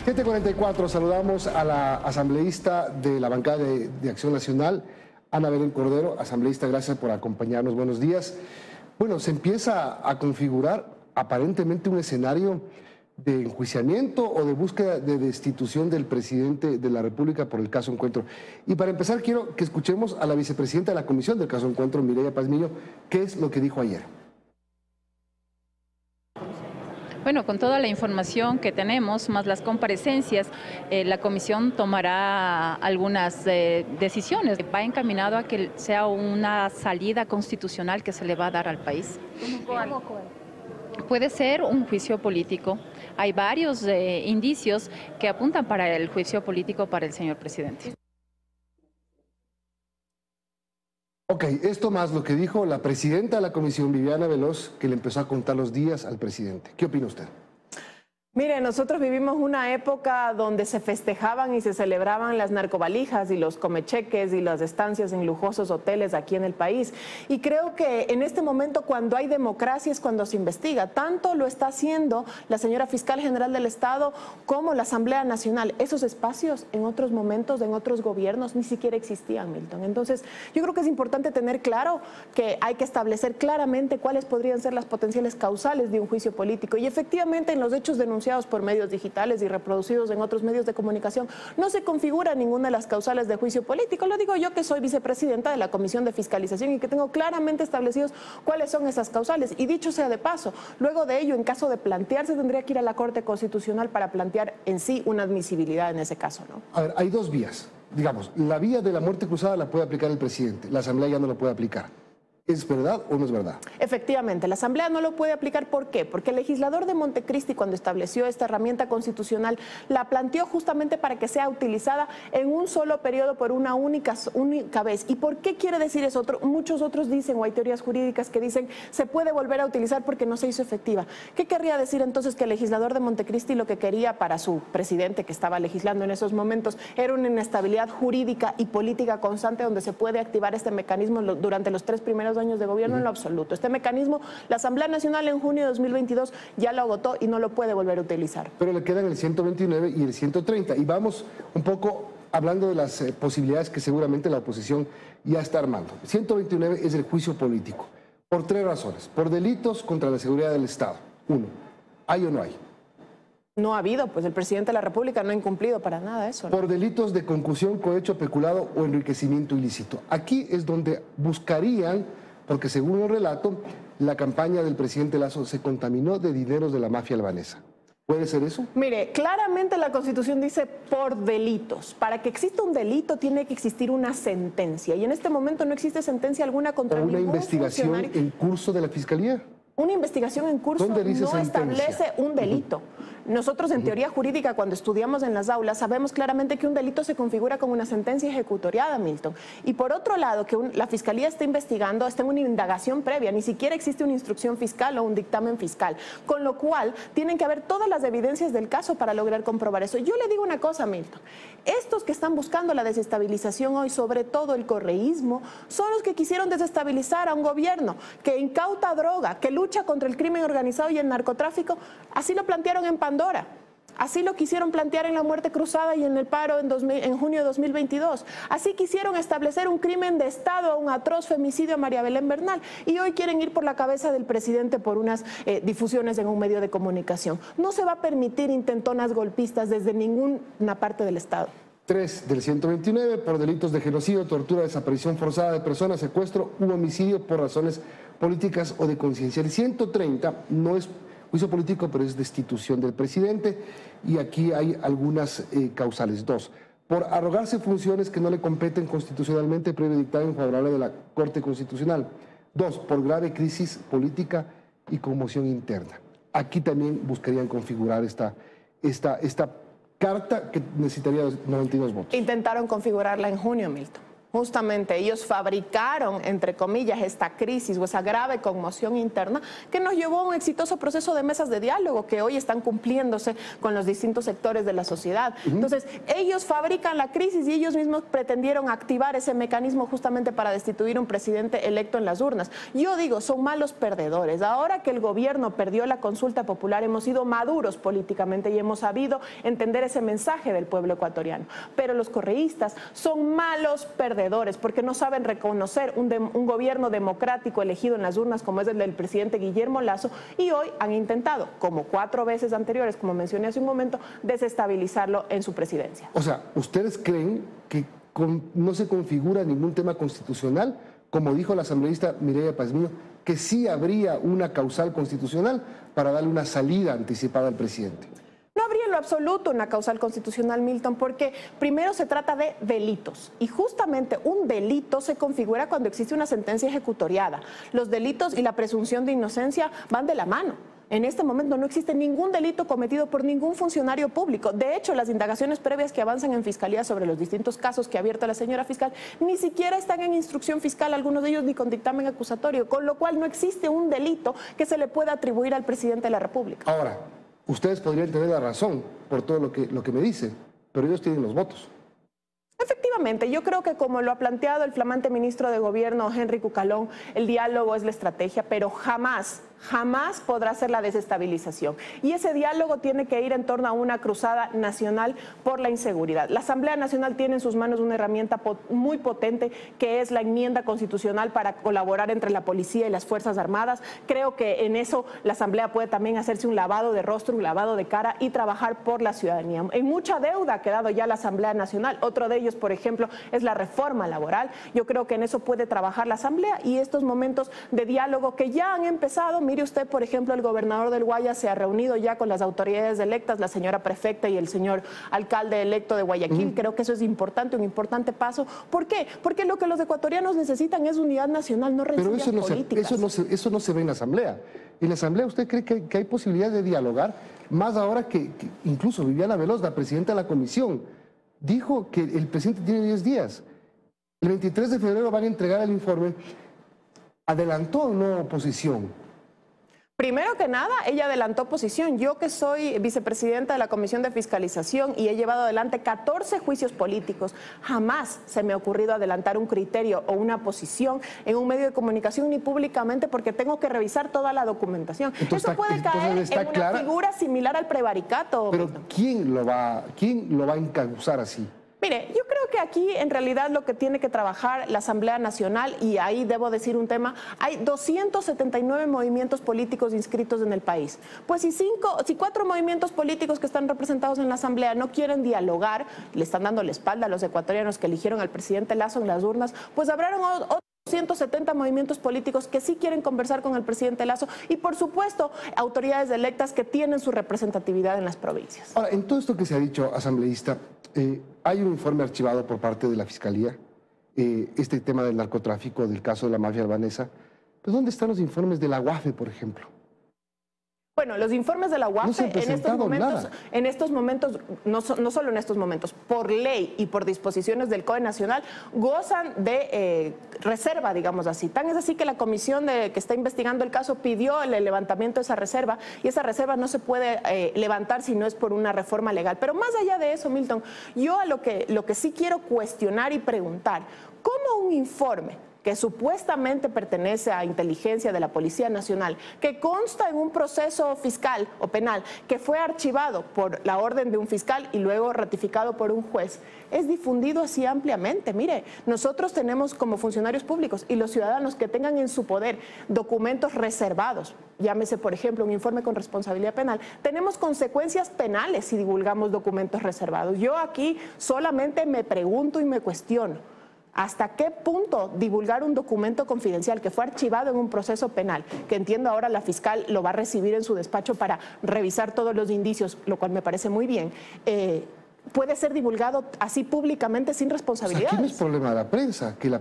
7:44, saludamos a la asambleísta de la bancada de Acción Nacional, Ana Belén Cordero. Asambleísta, gracias por acompañarnos, buenos días. Bueno, se empieza a configurar aparentemente un escenario de enjuiciamiento o de búsqueda de destitución del presidente de la República por el caso Encuentro. Y para empezar, quiero que escuchemos a la vicepresidenta de la comisión del caso Encuentro, Mireya Pazmiño, qué es lo que dijo ayer. Bueno, con toda la información que tenemos, más las comparecencias, la comisión tomará algunas decisiones. Va encaminado a que sea una salida constitucional que se le va a dar al país. ¿Cómo? Puede ser un juicio político. Hay varios indicios que apuntan para el juicio político para el señor presidente. Ok, esto más lo que dijo la presidenta de la comisión, Viviana Veloz, que le empezó a contar los días al presidente. ¿Qué opina usted? Mire, nosotros vivimos una época donde se festejaban y se celebraban las narcovalijas y los comecheques y las estancias en lujosos hoteles aquí en el país. Y creo que en este momento, cuando hay democracia, es cuando se investiga. Tanto lo está haciendo la señora Fiscal General del Estado como la Asamblea Nacional. Esos espacios en otros momentos, en otros gobiernos, ni siquiera existían, Milton. Entonces, yo creo que es importante tener claro que hay que establecer claramente cuáles podrían ser las potenciales causales de un juicio político. Y efectivamente, en los hechos denunciados por medios digitales y reproducidos en otros medios de comunicación, no se configura ninguna de las causales de juicio político. Lo digo yo, que soy vicepresidenta de la Comisión de Fiscalización y que tengo claramente establecidos cuáles son esas causales. Y dicho sea de paso, luego de ello, en caso de plantearse, tendría que ir a la Corte Constitucional para plantear en sí una admisibilidad en ese caso, ¿no? A ver, hay dos vías. Digamos, la vía de la muerte cruzada la puede aplicar el presidente, la Asamblea ya no la puede aplicar. ¿Es verdad o no es verdad? Efectivamente, la Asamblea no lo puede aplicar. ¿Por qué? Porque el legislador de Montecristi, cuando estableció esta herramienta constitucional, la planteó justamente para que sea utilizada en un solo periodo por una única vez. ¿Y por qué quiere decir eso? Muchos otros dicen, o hay teorías jurídicas que dicen, se puede volver a utilizar porque no se hizo efectiva. ¿Qué querría decir entonces? Que el legislador de Montecristi lo que quería para su presidente, que estaba legislando en esos momentos, era una inestabilidad jurídica y política constante donde se puede activar este mecanismo durante los 3 primeros años de gobierno en lo absoluto. Este mecanismo, la Asamblea Nacional en junio de 2022 ya lo agotó y no lo puede volver a utilizar. Pero le quedan el 129 y el 130. Y vamos un poco hablando de las posibilidades que seguramente la oposición ya está armando. El 129 es el juicio político, por 3 razones. Por delitos contra la seguridad del Estado. 1, ¿hay o no hay? No ha habido, pues el presidente de la República no ha incumplido para nada eso, ¿no? Por delitos de concusión, cohecho, peculado o enriquecimiento ilícito. Aquí es donde buscarían, porque según el relato, la campaña del presidente Lasso se contaminó de dineros de la mafia albanesa. ¿Puede ser eso? Mire, claramente la Constitución dice por delitos. Para que exista un delito tiene que existir una sentencia. Y en este momento no existe sentencia alguna contra ningún funcionario. ¿O una investigación en curso de la Fiscalía? Una investigación en curso no establece un delito. Nosotros en teoría jurídica, cuando estudiamos en las aulas, sabemos claramente que un delito se configura como una sentencia ejecutoriada, Milton. Y por otro lado, que la Fiscalía está investigando, está en una indagación previa, ni siquiera existe una instrucción fiscal o un dictamen fiscal. Con lo cual, tienen que haber todas las evidencias del caso para lograr comprobar eso. Yo le digo una cosa, Milton. Estos que están buscando la desestabilización hoy, sobre todo el correísmo, son los que quisieron desestabilizar a un gobierno que incauta droga, que lucha contra el crimen organizado y el narcotráfico. Así lo plantearon en Pandora. Así lo quisieron plantear en la muerte cruzada y en el paro en junio de 2022. Así quisieron establecer un crimen de Estado, un atroz femicidio a María Belén Bernal. Y hoy quieren ir por la cabeza del presidente por unas difusiones en un medio de comunicación. No se va a permitir intentonas golpistas desde ninguna parte del Estado. 3 del 129 por delitos de genocidio, tortura, desaparición forzada de personas, secuestro u homicidio por razones políticas o de conciencia. El 130 no es juicio político, pero es destitución del presidente, y aquí hay algunas causales. 2, por arrogarse funciones que no le competen constitucionalmente previo dictamen favorable de la Corte Constitucional. 2, por grave crisis política y conmoción interna. Aquí también buscarían configurar esta carta que necesitaría 92 votos. Intentaron configurarla en junio, Milton. Justamente ellos fabricaron, entre comillas, esta crisis o esa grave conmoción interna que nos llevó a un exitoso proceso de mesas de diálogo que hoy están cumpliéndose con los distintos sectores de la sociedad. Entonces, ellos fabrican la crisis y ellos mismos pretendieron activar ese mecanismo justamente para destituir un presidente electo en las urnas. Yo digo, son malos perdedores. Ahora que el gobierno perdió la consulta popular, hemos sido maduros políticamente y hemos sabido entender ese mensaje del pueblo ecuatoriano. Pero los correístas son malos perdedores porque no saben reconocer un gobierno democrático elegido en las urnas como es el del presidente Guillermo Lasso, y hoy han intentado, como 4 veces anteriores, como mencioné hace un momento, desestabilizarlo en su presidencia. O sea, ¿ustedes creen que no se configura ningún tema constitucional, como dijo la asambleísta Mireya Pazmiño, que sí habría una causal constitucional para darle una salida anticipada al presidente? No habría en lo absoluto una causal constitucional, Milton, porque primero se trata de delitos y justamente un delito se configura cuando existe una sentencia ejecutoriada. Los delitos y la presunción de inocencia van de la mano. En este momento no existe ningún delito cometido por ningún funcionario público. De hecho, las indagaciones previas que avanzan en Fiscalía sobre los distintos casos que ha abierto la señora fiscal ni siquiera están en instrucción fiscal, algunos de ellos ni con dictamen acusatorio, con lo cual no existe un delito que se le pueda atribuir al presidente de la República. Ahora, ustedes podrían tener la razón por todo lo que me dicen, pero ellos tienen los votos. Efectivamente, yo creo que como lo ha planteado el flamante ministro de Gobierno, Henry Cucalón, el diálogo es la estrategia, pero jamás podrá ser la desestabilización. Y ese diálogo tiene que ir en torno a una cruzada nacional por la inseguridad. La Asamblea Nacional tiene en sus manos una herramienta muy potente que es la enmienda constitucional para colaborar entre la policía y las Fuerzas Armadas. Creo que en eso la Asamblea puede también hacerse un lavado de rostro, un lavado de cara y trabajar por la ciudadanía. En mucha deuda ha quedado ya la Asamblea Nacional. Otro de ellos, por ejemplo, es la reforma laboral. Yo creo que en eso puede trabajar la Asamblea y estos momentos de diálogo que ya han empezado. Mire usted, por ejemplo, el gobernador del Guayas se ha reunido ya con las autoridades electas, la señora prefecta y el señor alcalde electo de Guayaquil. Creo que eso es importante, un importante paso. ¿Por qué? Porque lo que los ecuatorianos necesitan es unidad nacional, no rencillas políticas. Pero eso no se ve en la Asamblea. ¿En la Asamblea usted cree que hay posibilidad de dialogar? Más ahora que incluso Viviana Veloz, la presidenta de la comisión, dijo que el presidente tiene 10 días. El 23 de febrero van a entregar el informe. ¿Adelantó o no oposición? Primero que nada, ella adelantó posición. Yo que soy vicepresidenta de la Comisión de Fiscalización y he llevado adelante 14 juicios políticos, jamás se me ha ocurrido adelantar un criterio o una posición en un medio de comunicación ni públicamente porque tengo que revisar toda la documentación. Eso puede caer en una figura similar al prevaricato. Pero ¿quién lo va a encauzar así? Mire, yo creo que aquí en realidad lo que tiene que trabajar la Asamblea Nacional, y ahí debo decir un tema, hay 279 movimientos políticos inscritos en el país. Pues si 4 movimientos políticos que están representados en la Asamblea no quieren dialogar, le están dando la espalda a los ecuatorianos que eligieron al presidente Lasso en las urnas, pues habrán otros 170 movimientos políticos que sí quieren conversar con el presidente Lasso y, por supuesto, autoridades electas que tienen su representatividad en las provincias. Ahora, en todo esto que se ha dicho, asambleísta, hay un informe archivado por parte de la Fiscalía, este tema del narcotráfico, del caso de la mafia albanesa. Pues, ¿dónde están los informes de la UAFE, por ejemplo? Bueno, los informes de la UAFE en estos momentos, no solo en estos momentos, por ley y por disposiciones del COE Nacional, gozan de reserva, digamos así. Tan es así que la comisión que está investigando el caso pidió el levantamiento de esa reserva y esa reserva no se puede levantar si no es por una reforma legal. Pero más allá de eso, Milton, yo a lo que sí quiero cuestionar y preguntar, ¿cómo un informe que supuestamente pertenece a inteligencia de la Policía Nacional, que consta en un proceso fiscal o penal, que fue archivado por la orden de un fiscal y luego ratificado por un juez, es difundido así ampliamente? Mire, nosotros tenemos como funcionarios públicos y los ciudadanos que tengan en su poder documentos reservados, llámese por ejemplo un informe con responsabilidad penal, tenemos consecuencias penales si divulgamos documentos reservados. Yo aquí solamente me pregunto y me cuestiono, ¿hasta qué punto divulgar un documento confidencial que fue archivado en un proceso penal, que entiendo ahora la fiscal lo va a recibir en su despacho para revisar todos los indicios, lo cual me parece muy bien, puede ser divulgado así públicamente sin responsabilidad? Aquí no es problema de la prensa, que a la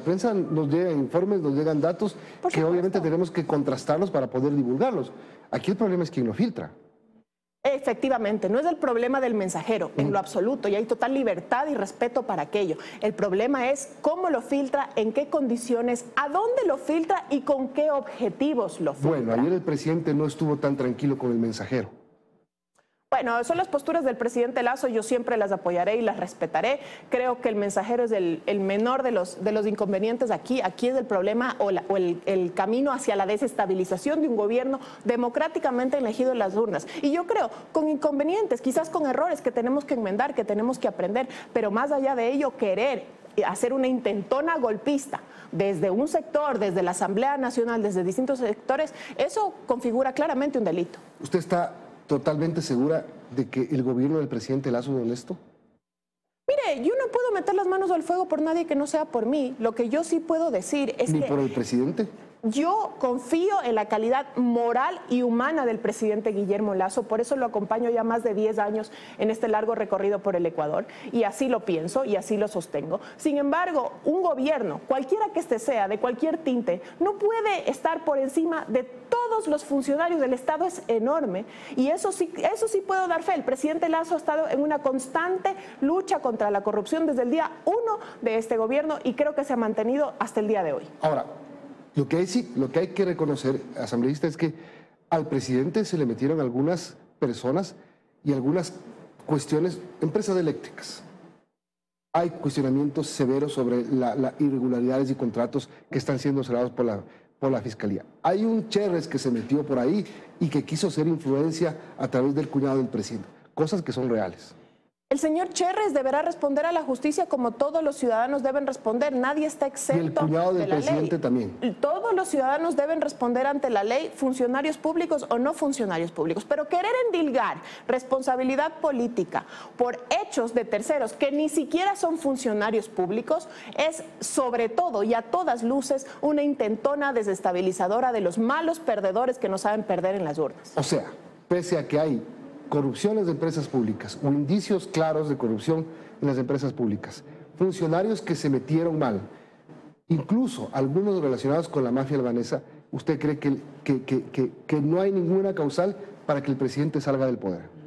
prensa nos llegan informes, nos llegan datos que obviamente tenemos que contrastarlos para poder divulgarlos. Aquí el problema es quién lo filtra. Efectivamente, no es el problema del mensajero, en lo absoluto, y hay total libertad y respeto para aquello. El problema es cómo lo filtra, en qué condiciones, a dónde lo filtra y con qué objetivos lo filtra. Bueno, ayer el presidente no estuvo tan tranquilo con el mensajero. Bueno, son las posturas del presidente Lasso, yo siempre las apoyaré y las respetaré. Creo que el mensajero es el menor de los inconvenientes aquí. Aquí es el problema o el camino hacia la desestabilización de un gobierno democráticamente elegido en las urnas. Y yo creo, con inconvenientes, quizás con errores que tenemos que enmendar, que tenemos que aprender, pero más allá de ello, querer hacer una intentona golpista desde un sector, desde la Asamblea Nacional, desde distintos sectores, eso configura claramente un delito. ¿Usted está totalmente segura de que el gobierno del presidente Lasso es honesto? Mire, yo no puedo meter las manos al fuego por nadie que no sea por mí. Lo que yo sí puedo decir es ¿Ni que... por el presidente? Yo confío en la calidad moral y humana del presidente Guillermo Lasso, por eso lo acompaño ya más de 10 años en este largo recorrido por el Ecuador, y así lo pienso y así lo sostengo. Sin embargo, un gobierno, cualquiera que este sea, de cualquier tinte, no puede estar por encima de todos los funcionarios del Estado, es enorme, y eso sí puedo dar fe. El presidente Lasso ha estado en una constante lucha contra la corrupción desde el día 1 de este gobierno y creo que se ha mantenido hasta el día de hoy. Ahora, lo que hay que reconocer, asambleísta, es que al presidente se le metieron algunas personas y algunas cuestiones, empresas eléctricas. Hay cuestionamientos severos sobre las irregularidades y contratos que están siendo cerrados por la Fiscalía. Hay un Cherres que se metió por ahí y que quiso hacer influencia a través del cuñado del presidente, cosas que son reales. El señor Cherres deberá responder a la justicia como todos los ciudadanos deben responder. Nadie está exento de la ley. Y el cuñado del presidente también. Todos los ciudadanos deben responder ante la ley, funcionarios públicos o no funcionarios públicos. Pero querer endilgar responsabilidad política por hechos de terceros que ni siquiera son funcionarios públicos es sobre todo y a todas luces una intentona desestabilizadora de los malos perdedores que no saben perder en las urnas. O sea, pese a que hay corrupciones de empresas públicas o indicios claros de corrupción en las empresas públicas, funcionarios que se metieron mal, incluso algunos relacionados con la mafia albanesa, ¿usted cree que no hay ninguna causal para que el presidente salga del poder?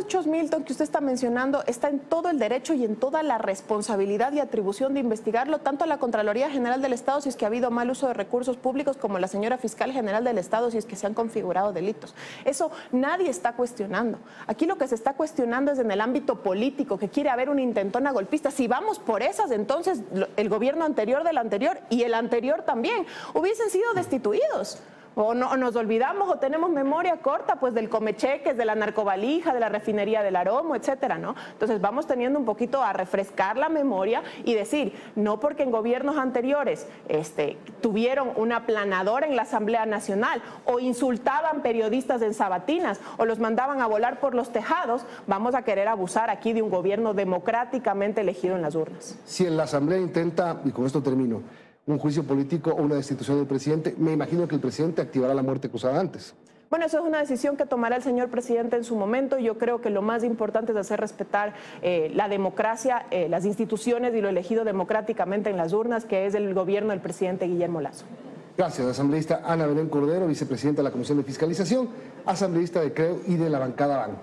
Hechos, Milton, que usted está mencionando, está en todo el derecho y en toda la responsabilidad y atribución de investigarlo, tanto la Contraloría General del Estado si es que ha habido mal uso de recursos públicos, como la señora Fiscal General del Estado si es que se han configurado delitos. Eso nadie está cuestionando. Aquí lo que se está cuestionando es en el ámbito político, que quiere haber una intentona golpista. Si vamos por esas, entonces el gobierno anterior del anterior y el anterior también hubiesen sido destituidos. O no, nos olvidamos o tenemos memoria corta pues del comecheques, de la narcovalija, de la refinería del Aromo, etcétera, ¿no? Entonces vamos teniendo un poquito a refrescar la memoria y decir, no porque en gobiernos anteriores tuvieron una aplanadora en la Asamblea Nacional o insultaban periodistas en sabatinas o los mandaban a volar por los tejados, vamos a querer abusar aquí de un gobierno democráticamente elegido en las urnas. Si en la Asamblea intenta, y con esto termino, un juicio político o una destitución del presidente, me imagino que el presidente activará la muerte cruzada antes. Bueno, eso es una decisión que tomará el señor presidente en su momento. Yo creo que lo más importante es hacer respetar la democracia, las instituciones y lo elegido democráticamente en las urnas, que es el gobierno del presidente Guillermo Lasso. Gracias, asambleísta Ana Belén Cordero, vicepresidenta de la Comisión de Fiscalización, asambleísta de Creo y de la bancada BAN.